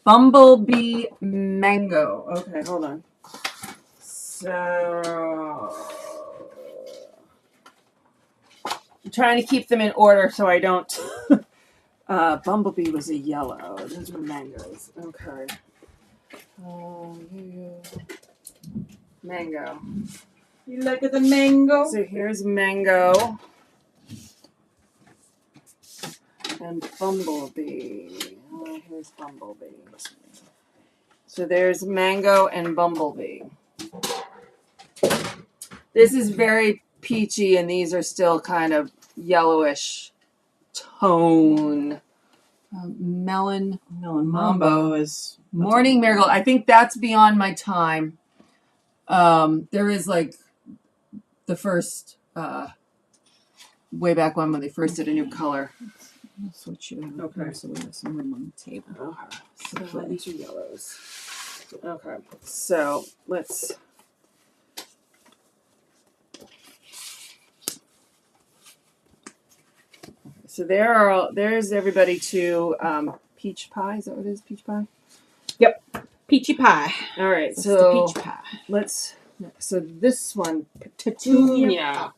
Bumblebee Mango. Okay, hold on. So I'm trying to keep them in order so I don't. Bumblebee was a yellow. Those were mangoes. Okay. Mango. You look at the mango. So here's mango. And bumblebee. Oh, here's bumblebee. So there's mango and bumblebee. This is very peachy, and these are still kind of yellowish tone. Melon Mambo is Morning Marigold. I think that's beyond my time. There is like the first way back when they first did a new color. I'll switch you. Okay. So we have some room on the table. Okay. So these are yellows. Okay. So let's. So there's everybody to peach pie. Is that what it is? Peach pie? Yep. Peachy pie. All right. That's so the peach pie. So this one, Petunia.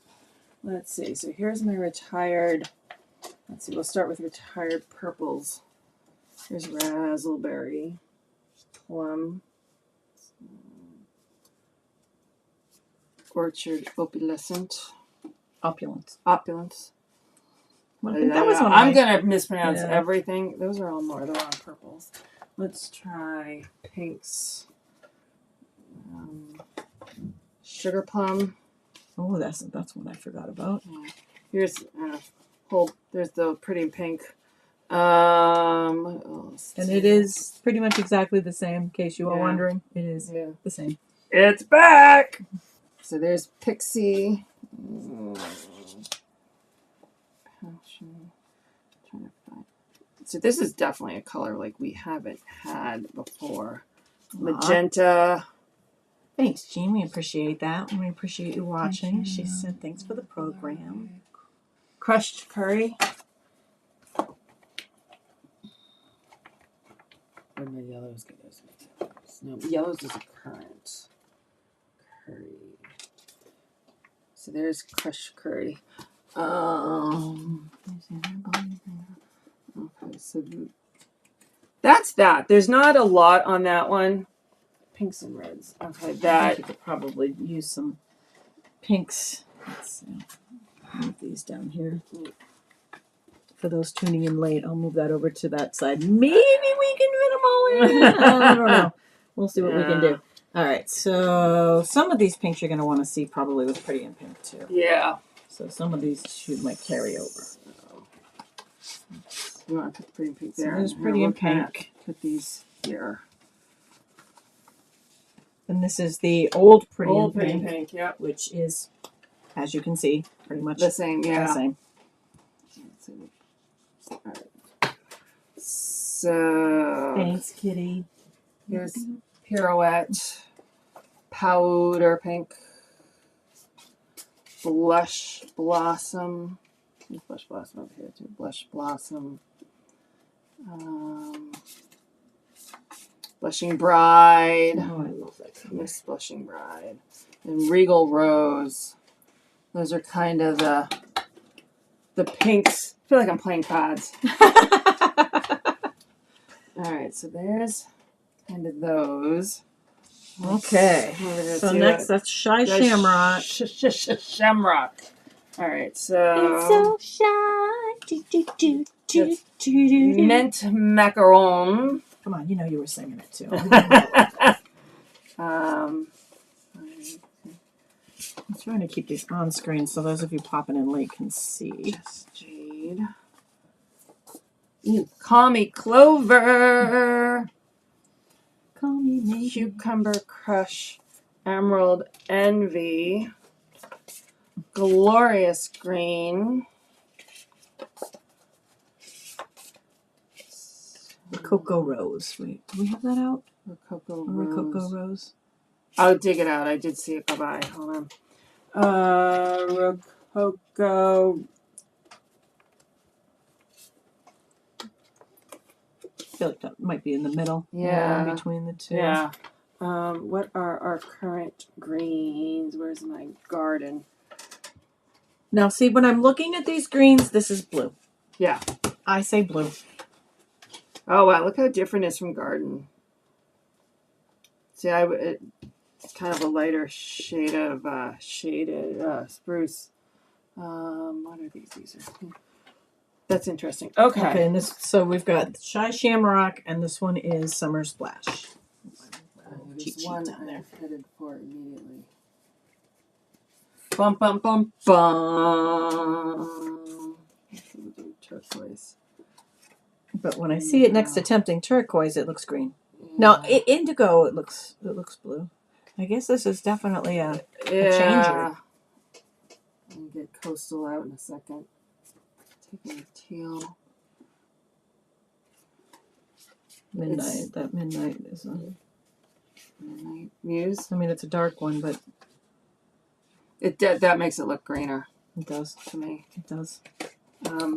Let's see. So here's my retired. Let's see. We'll start with retired purples. Here's raspberry, plum, orchard opulence. Well, I think that was one. I'm gonna mispronounce Yeah. everything. Those are all more. They're all purples. Let's try pinks. Sugar plum. Oh, that's what I forgot about. Here's there's the pretty pink. And it is pretty much exactly the same. In case you were wondering, it is the same. It's back. So there's pixie. So this is definitely a color like we haven't had before. Magenta. Thanks, Jean. We appreciate that. We appreciate you watching. She said thanks for the program. Crushed curry. Where my yellows go? No, yellows is a currant. Curry. So there's crushed curry. Okay, so that's that. There's not a lot on that one. Pinks and reds. Okay, that you could probably use some pinks. Let's move these down here. For those tuning in late, I'll move that over to that side. Maybe we can fit them all in. I don't know. We'll see what we can do. All right, so some of these pinks you're going to want to see probably with pretty in pink too. Yeah. So some of these might carry over. You want to put the pretty in pink there? So there's pretty in pink. Put these here. And this is the old Pretty in Old Pretty in Pink, Pink, yep. which is, as you can see, pretty much The same, yeah. the same. All right. So Thanks, Kitty. here's Pirouette, Powder Pink, Blush Blossom. There's Blush Blossom over here too. Blush Blossom. Blushing Bride. Oh, I love that color. Miss Blushing Bride. And Regal Rose. Those are kind of the pinks. I feel like I'm playing cards. All right, so there's kind of those. Okay. So next, that's Shy Shamrock. Shamrock. All right, so. It's so shy. Do, do, do, do, do, do, do. Mint Macaron. Come on, you know you were singing it too. um, I'm trying to keep these on screen so those of you popping in late can see. Just Jade. Call Me Clover. Call me maybe. Cucumber Crush. Emerald Envy. Glorious Green. The Cocoa Rose. Wait, do we have that out? Rococo Rococo Rose. Rose. I'll dig it out. I did see it go by. Hold on. Rococo. I feel like that might be in the middle. Yeah. Between the two. Yeah. What are our current greens? Where's my garden? Now, see, when I'm looking at these greens, this is blue. Yeah. I say blue. Oh, wow. Look how different it is from garden. See, it's kind of a lighter shade of shaded spruce. What are these? These are. That's interesting. Okay. And so we've got Shy Shamrock, and this one is Summer Splash. There's one down there headed for immediately. Bum bum bum bum. Turquoise. But when I see it next to Tempting Turquoise, it looks green. Yeah. Now, indigo, it looks blue. I guess this is definitely a changer. I'll get coastal out in a second. Taking a teal. Midnight. That midnight is a Midnight Muse. I mean, it's a dark one, but That makes it look greener it does. to me. It does. Where are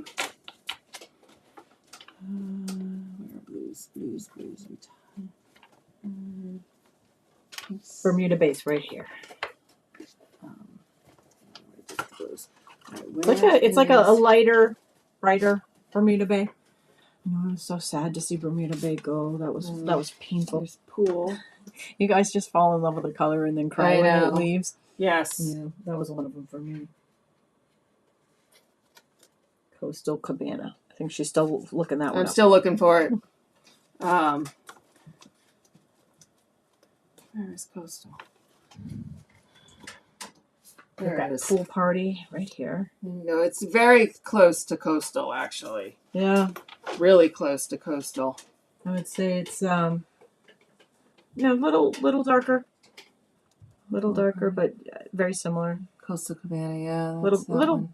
blues? Bermuda base right here. It's like a lighter, brighter Bermuda Bay. Oh, it was so sad to see Bermuda Bay go. That was painful. There's Pool. You guys just fall in love with the color and then cry when it leaves. Yes. Yeah, that was one of them for me. Coastal Cabana. I think she's still looking that one I'm up. still looking for it. Where is Coastal? We've got There it is. Pool Party right here. There you go. It's very close to Coastal, actually. Yeah, Really close to Coastal. I would say it's little darker, but very similar. Coastal Cabana, yeah. Little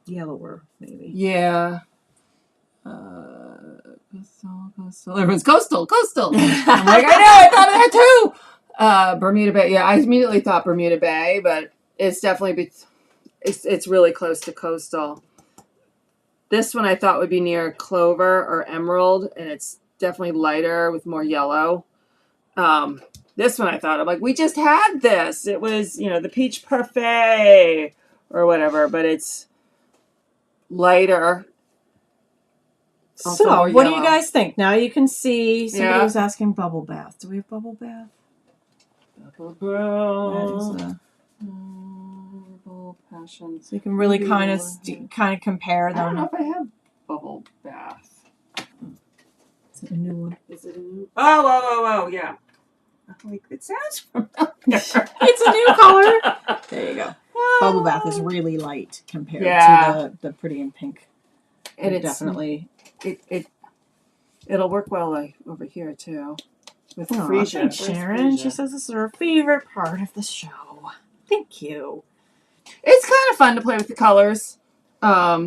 yellower maybe. Yeah. Coastal. Everyone's coastal. I'm like, I thought of that too. Bermuda Bay. Yeah, I immediately thought Bermuda Bay, but it's definitely it's really close to Coastal. This one I thought would be near Clover or Emerald, and it's definitely lighter with more yellow. This one I thought, I'm like, we just had this. It was, the Peach Parfait or whatever, but it's lighter. Also So, more what do yellow. you guys think? Now you can see somebody Yeah. was asking bubble bath. Do we have bubble bath? That is Bubble Passion. so you can really kind of compare I don't know them. if I have bubble bath. Is it a new one? Is it a new? Oh, yeah. I'm like, it sounds familiar. It's a new color. There you go. Bubble bath is really light compared to the Pretty in Pink. And it's definitely it'll work well like over here too. with Aw, freesia. thanks, Where's Sharon. She freesia? says this is her favorite part of the show. Thank you. It's kind of fun to play with the colors. I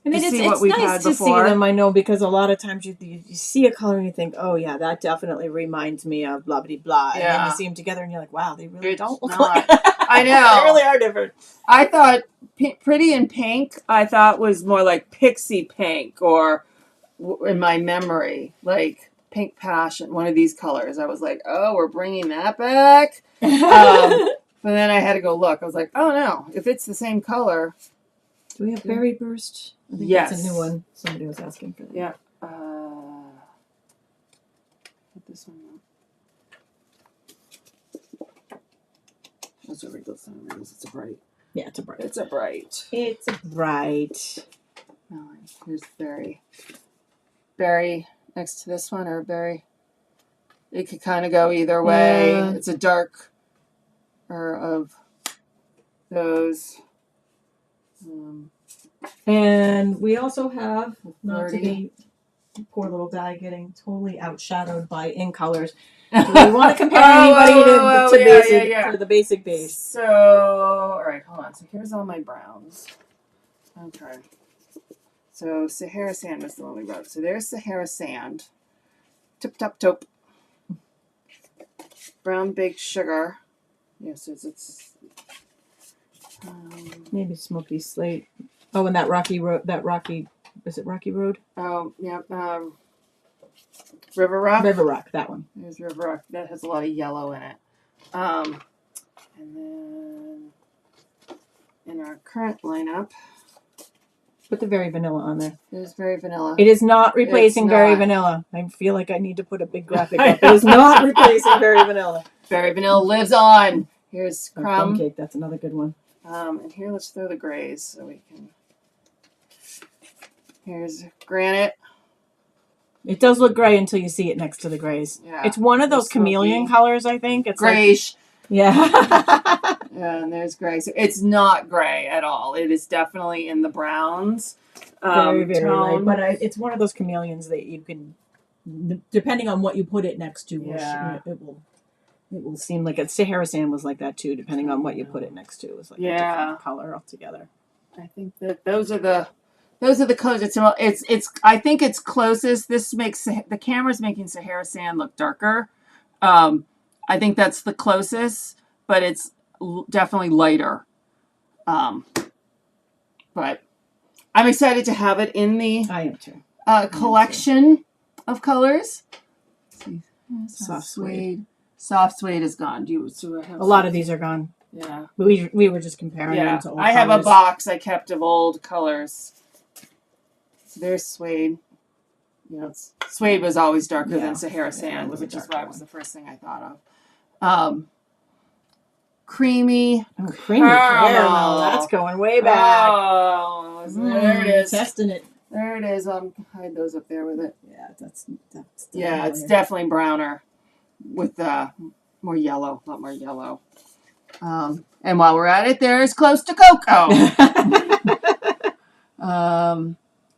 mean, To it's see what we've nice had to see before. them. I know, because a lot of times you see a color and you think, oh yeah, that definitely reminds me of blah blah blah, and then Yeah. you see them together and you're like, wow, they really It's don't look not. like. I know. They really are different. I thought Pretty in Pink, I thought was more like Pixie Pink, or in my memory, like Pink Passion, one of these colors. I was like, oh, we're bringing that back. But then I had to go look. I was like, oh no, if it's the same color. Do we have Berry Burst? I think Yes. that's a new one. Somebody was asking for that. Yeah. Put this one up. Those are wrinkles. It's a bright. Yeah, it's a bright. It's a bright. It's a bright. Oh, here's Berry next to this one, or Berry. It could kind of go either way. Yeah. It's a dark of those. And we also have, not to Flirty. be poor little guy getting totally outshadowed by ink colors. Do we want to compare anybody to basic yeah. to the basic base? So, all right, hold on. So here's all my browns. Okay. So Sahara Sand was the one we wrote. So there's Sahara Sand. Tip top taupe. Brown baked sugar. Yes, it's Maybe Smoky Slate. Oh, and that Rocky Road. Is it Rocky Road? oh yeah, River Rock. River Rock. That one. There's River Rock. That has a lot of yellow in it. And then in our current lineup, Put the Very Vanilla on there. there's Very Vanilla. It is not replacing It's Very not. Vanilla. I feel like I need to put a big graphic up. It is not replacing Very Vanilla. Very Vanilla lives on. Here's Oh, Crumb. Plum Cake. That's another good one. And here, let's throw the grays so we can. Here's Granite. It does look gray until you see it next to the grays. Yeah. It's one of those It's chameleon smoky. colors, I think. It's like, Grayish. yeah. And there's gray. So it's not gray at all. It is definitely in the browns. Very, very tone. light. But it's one of those chameleons that you can, depending on what you put it next to, Yeah. it will seem like it. Sahara Sand was like that too, depending on what you put it next to. It was like a different color altogether. I think that those are the colors. I think it's closest. This makes the camera's making Sahara Sand look darker. I think that's the closest, but it's definitely lighter. But I'm excited to have it in the I am too. collection of colors. Soft suede. Soft suede is gone. A lot of these are gone. Yeah. We were just comparing Yeah. them to old I have a colors. box I kept of old colors. So there's suede. You know, suede was always darker Yeah. than Sahara Yeah, Sand, it was a which is darker why it was one. the first thing I thought of. Creamy. Oh, creamy caramel. Caramel. That's going way back. Oh, there it is. Testing it. There it is. Hide those up there with it. Yeah, that's Yeah, it's definitely browner with more yellow, a lot more yellow. And while we're at it, there's Close to Cocoa.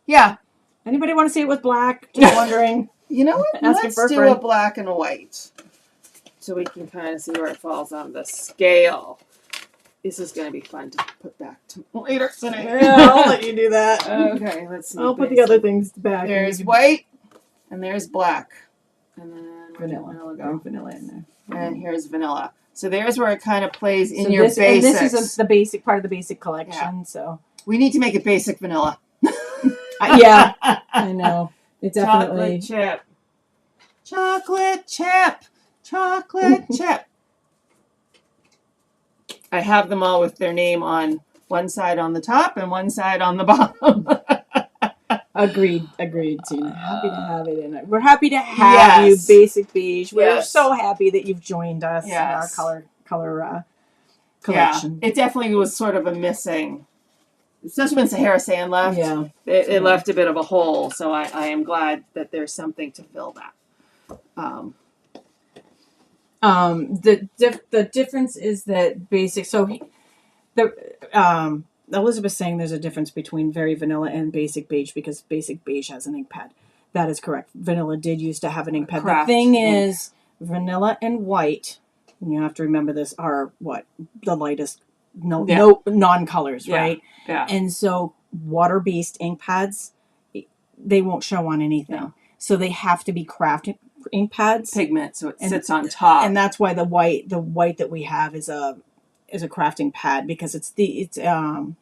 Yeah. Anybody want to see it with black? Just wondering. You know what? Asking Let's for a do friend. a black and a white so we can kind of see where it falls on the scale. This is going to be fun to put back to later tonight. Yeah, I'll let you do that. Okay, let's see. I'll put the other things back. There's and white and there's black. And then vanilla. go? Vanilla in there. And here's vanilla. So there's where it kind of plays in So your this, basics. And this is the basic part of the basic collection. Yeah. So We need to make it basic vanilla. yeah, I know. It definitely. Chocolate chip. Chocolate chip. Chocolate chip. I have them all with their name on one side on the top and one side on the bottom. Agreed, Tina. Happy to have it in it. We're happy to have you, Basic Beige. We're Yes. so happy that you've joined us in our Yes. color Yeah, collection. it definitely was sort of a missing, especially when Sahara Sand left. Yeah. It left a bit of a hole, so I am glad that there's something to fill that. The difference is that basic. So Elizabeth's saying there's a difference between Very Vanilla and Basic Beige because Basic Beige has an ink pad. That is correct. Vanilla did used to have an ink pad. The Craft thing ink. is, vanilla and white, and you have to remember this, are what? The lightest, no non-colors, Yeah. right? Yeah. And so water-based ink pads, they won't show on anything. No. So they have to be craft ink pads. Pigment, so it sits on top. And that's why the white that we have is a crafting pad, because it's pigment.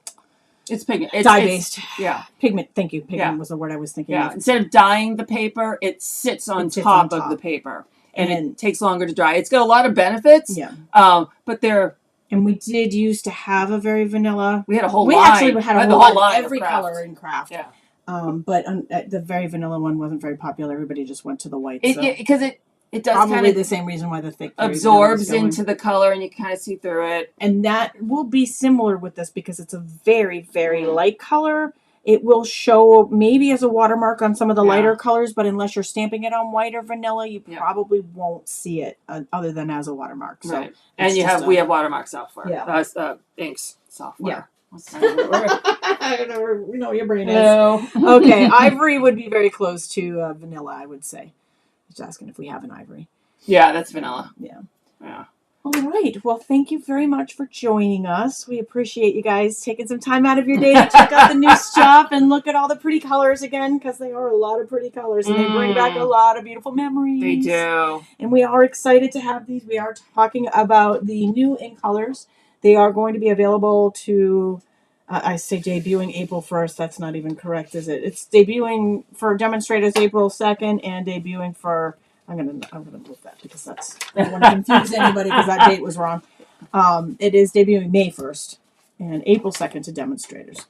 It's dye-based. Yeah. Pigment. Thank you. Pigment was the word I was thinking of. Instead of dyeing the paper, it sits on top of the paper. And it takes longer to dry. It's got a lot of benefits. Yeah. But they're... And we did used to have a very vanilla. We had a whole line. We actually had a whole line. Every craft. color in craft. Yeah. But the very vanilla one wasn't very popular. Everybody just went to the white. Because it does probably kind of the same reason why the thick absorbs into the color and you kind of see through it. And that will be similar with this because it's a very, very light color. It will show maybe as a watermark on some of the lighter colors, but unless you're stamping it on white or vanilla, you probably won't see it other than as a watermark. So right. And we have watermark software. Yeah. That's inks software. Yeah. I don't know. You know your brain is. No. Okay, ivory would be very close to vanilla, I would say. Just asking if we have an ivory. Yeah, that's vanilla. Yeah. Yeah. All right. Well, thank you very much for joining us. We appreciate you guys taking some time out of your day to check out the new stuff and look at all the pretty colors again, because they are a lot of pretty colors and they bring back a lot of beautiful memories. They do. And we are excited to have these. We are talking about the new ink colors. They are going to be available to, I say debuting April 1st. That's not even correct, is it? It's debuting for demonstrators April 2nd and debuting for... I'm gonna move that because I don't want to confuse anybody because that date was wrong. It is debuting May 1st and April 2nd to demonstrators.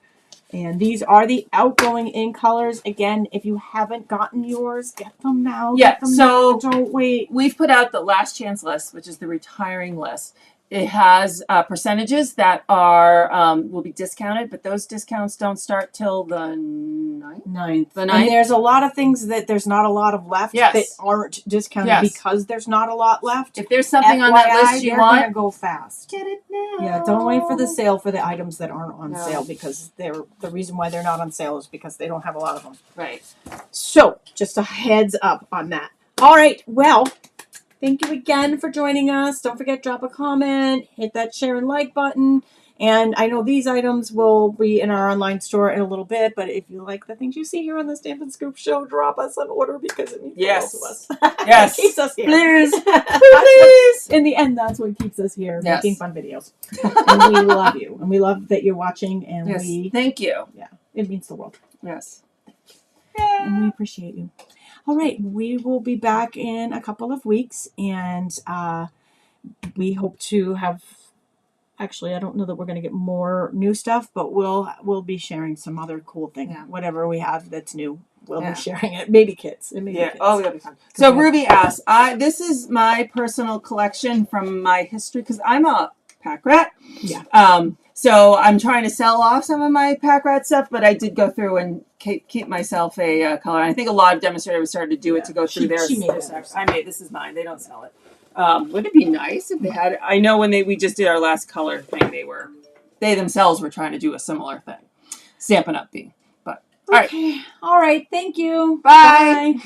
And these are the outgoing ink colors. Again, if you haven't gotten yours, get them now. Yeah, get them now. Don't wait. We've put out the last chance list, which is the retiring list. It has percentages that are will be discounted, but those discounts don't start till the 9th. The 9th. And there's a lot of things that there's not a lot of left that aren't discounted because there's not a lot left. If there's something on that list you want, gonna go fast. Get it now. Yeah, don't wait for the sale for the items that aren't on sale, because the reason why they're not on sale is because they don't have a lot of them. Right. So, just a heads up on that. All right, well, thank you again for joining us. Don't forget, drop a comment, hit that share and like button. And I know these items will be in our online store in a little bit, but if you like the things you see here on the Stampin' Scoop Show, drop us an order because it means the most of us. Yes. It keeps us here. Please. Please. In the end, that's what keeps us here, making fun videos. And we love you. And we love that you're watching. And thank you. Yeah, it means the world. Yes. And we appreciate you. All right, we will be back in a couple of weeks, and we hope to have... Actually, I don't know that we're going to get more new stuff, but we'll be sharing some other cool thing. Yeah. Whatever we have that's new, we'll be sharing it. Maybe kits. Kits. Oh, that'll be fun. So Ruby asks, this is my personal collection from my history, because I'm a pack rat. Yeah. So I'm trying to sell off some of my pack rat stuff, but I did go through and keep myself a color. I think a lot of demonstrators started to do it to go through theirs. This is mine. They don't sell it. Would it be nice if they had? I know when we just did our last color thing, they themselves were trying to do a similar thing, Stampin' Up! Thing. But all right, thank you. Bye.